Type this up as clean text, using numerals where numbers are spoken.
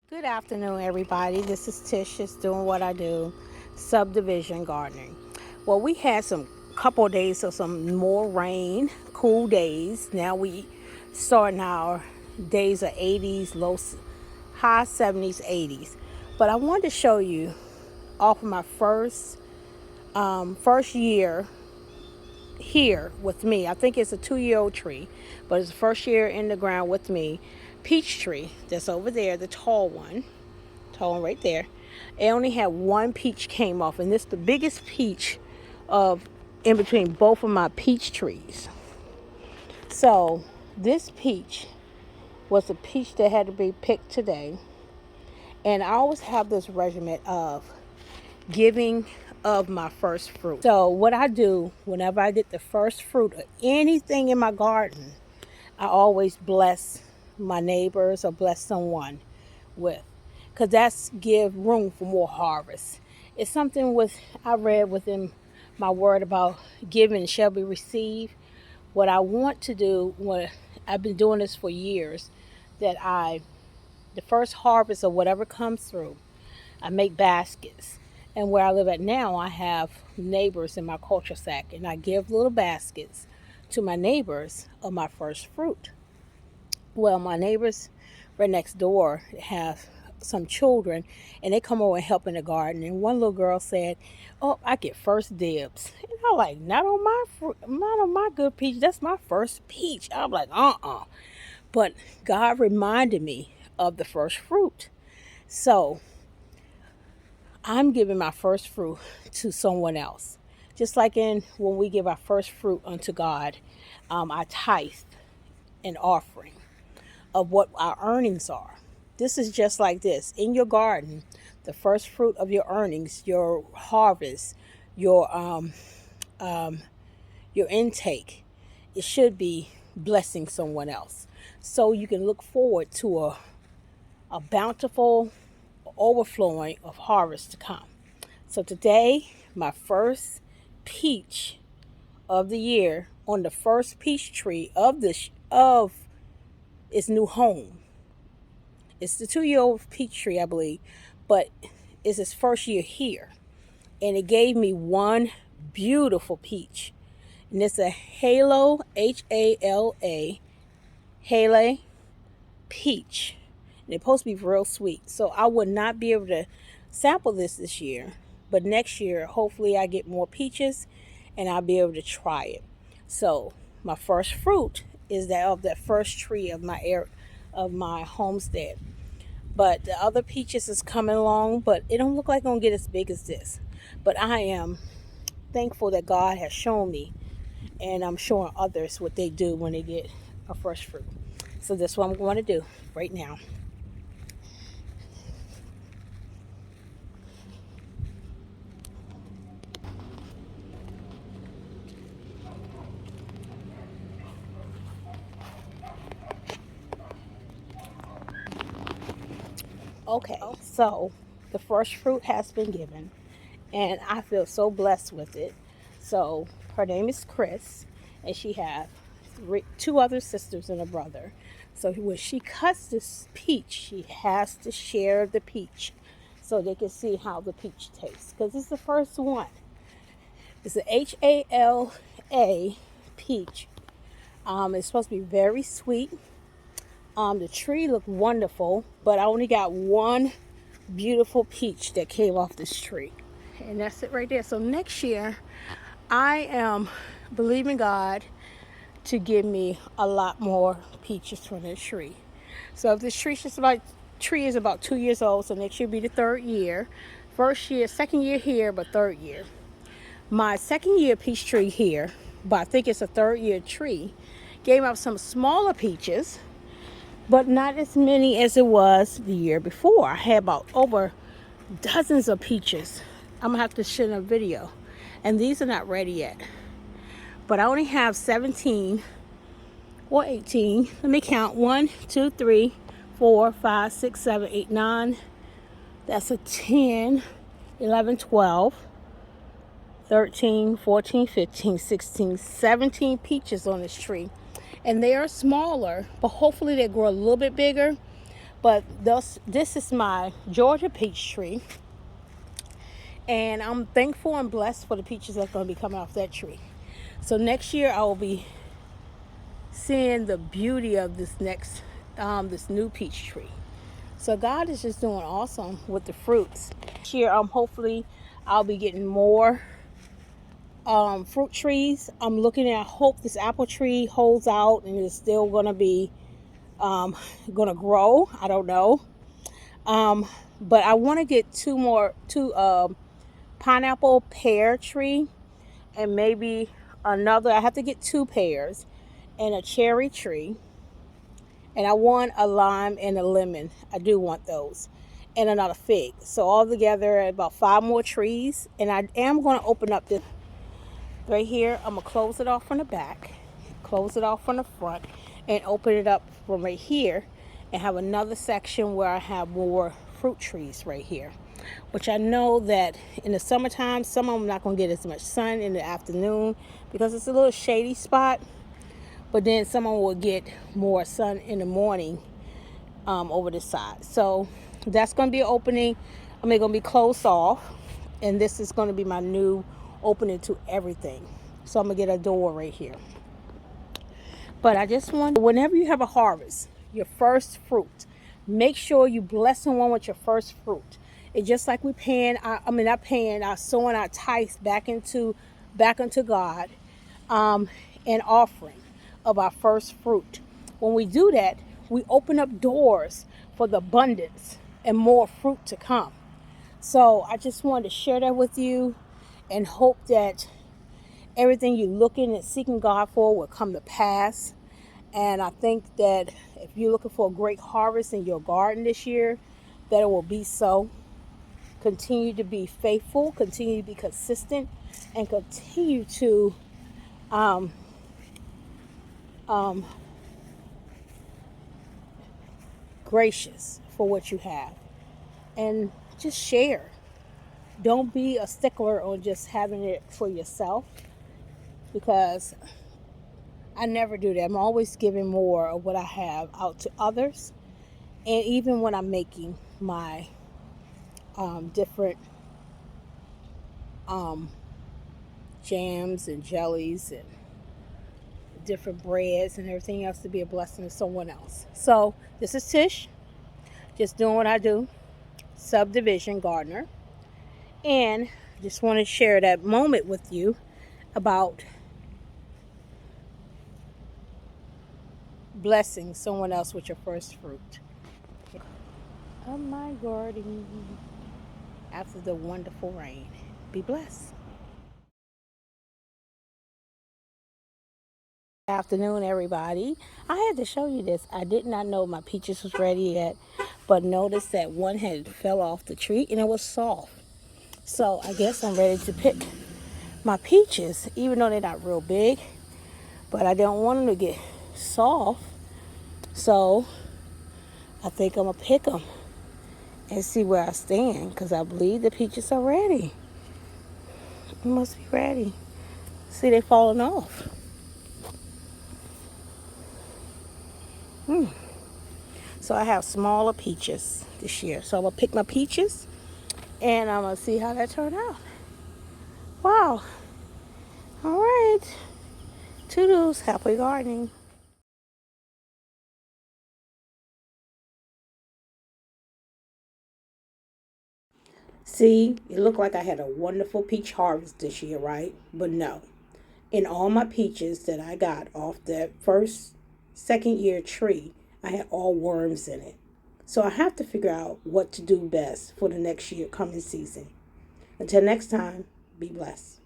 Good afternoon, everybody. This is Tish, just doing what I do, subdivision gardening. Well, we had some couple of days of some more rain, cool days. Now we starting our days of 80s, high 70s, 80s. But I wanted to show you off of my first year here with me. I think it's a 2-year-old tree, but it's the first year in the ground with me. Peach tree that's over there, the tall one right there. It only had one peach came off, and this is the biggest peach of in between both of my peach trees. So this peach was a peach that had to be picked today, and I always have this regimen of giving of my first fruit. So what I do whenever I get the first fruit of anything in my garden, I always bless my neighbors or bless someone with, because that's give room for more harvest. It's something with I read within my word about giving shall be received. What I want to do, what I've been doing this for years, that the first harvest of whatever comes through, I make baskets. And where I live at now, I have neighbors in my culture sack, and I give little baskets to my neighbors of my first fruit. Well, my neighbors right next door have some children, and they come over and help in the garden. And one little girl said, "Oh, I get first dibs." And I'm like, "Not on my fruit, not on my good peach. That's my first peach." I'm like, But God reminded me of the first fruit, so I'm giving my first fruit to someone else. Just like in when we give our first fruit unto God, I tithe an offering of what our earnings are. This is just like this. In your garden, the first fruit of your earnings, your harvest, your your intake, it should be blessing someone else. So you can look forward to a bountiful overflowing of harvest to come. So today, my first peach of the year on the first peach tree of its new home. It's the 2-year-old peach tree, I believe, but it's its first year here. And it gave me one beautiful peach. And it's a Halo, Hala, Halo peach. And it's supposed to be real sweet. So I would not be able to sample this year. But next year, hopefully I get more peaches and I'll be able to try it. So my first fruit is that of that first tree of my homestead. But the other peaches is coming along, but it don't look like it's gonna get as big as this. But I am thankful that God has shown me, and I'm showing others what they do when they get a fresh fruit. So that's what I'm going to do right now. Okay, so the first fruit has been given, and I feel so blessed with it. So her name is Chris, and she has two other sisters and a brother. So when she cuts this peach, she has to share the peach so they can see how the peach tastes. Because it's the first one. It's a Hala peach. It's supposed to be very sweet. The tree looked wonderful, but I only got one beautiful peach that came off this tree. And that's it right there. So next year, I am believing God to give me a lot more peaches from this tree. So if this tree is about 2 years old, so next year will be the third year. First year, second year here, but third year. My second year peach tree here, but I think it's a third year tree, gave out some smaller peaches, but not as many as it was the year before. I had about over dozens of peaches. I'm gonna have to shoot a video, and these are not ready yet. But I only have 17 or 18. Let me count: 1, 2, 3, 4, 5, 6, 7, 8, 9. That's a 10, 11, 12, 13, 14, 15, 16, 17 peaches on this tree. And they are smaller, but hopefully they grow a little bit bigger. But this is my Georgia peach tree. And I'm thankful and blessed for the peaches that's going to be coming off that tree. So next year I will be seeing the beauty of this new peach tree. So God is just doing awesome with the fruits. This year, hopefully I'll be getting more fruit trees. I'm looking at, I hope this apple tree holds out and is still gonna be gonna grow. I don't know. But I want to get two pineapple pear tree, and maybe another. I have to get two pears and a cherry tree, and I want a lime and a lemon. I do want those, and another fig. So all together, about 5 more trees. And I am going to open up this right here. I'm gonna close it off from the back, close it off from the front, and open it up from right here, and have another section where I have more fruit trees right here. Which I know that in the summertime, some of them not gonna get as much sun in the afternoon because it's a little shady spot. But then someone will get more sun in the morning over the side. So that's going to be an opening. I mean, going to be closed off. And this is going to be my new opening to everything. So I'm going to get a door right here. But I just want, whenever you have a harvest, your first fruit, make sure you bless someone with your first fruit. It's just like we paying, not paying, sowing our tithes back into God, an offering of our first fruit. When we do that, we open up doors for the abundance and more fruit to come. So I just wanted to share that with you and hope that everything you're looking and seeking God for will come to pass. And I think that if you're looking for a great harvest in your garden this year, that it will be so. Continue to be faithful, continue to be consistent, and continue to gracious for what you have. And just share. Don't be a stickler on just having it for yourself, because I never do that. I'm always giving more of what I have out to others. And even when I'm making my different jams and jellies and different breads and everything else, to be a blessing to someone else. So this is Tish, just doing what I do, subdivision gardener. And just want to share that moment with you about blessing someone else with your first fruit of my garden after the wonderful rain. Be blessed. Afternoon, everybody. I had to show you this. I did not know my peaches was ready yet, but noticed that one had fell off the tree and it was soft. So I guess I'm ready to pick my peaches, even though they're not real big, but I don't want them to get soft. So I think I'm gonna pick them and see where I stand, because I believe the peaches are ready. It must be ready. See, they falling off. So I have smaller peaches this year. So I'm gonna pick my peaches and I'm gonna see how that turned out. Wow. All right. Toodles. Happy gardening. See, it looked like I had a wonderful peach harvest this year, right? But no. In all my peaches that I got off that second year tree, I had all worms in it. So I have to figure out what to do best for the next year coming season. Until next time, be blessed.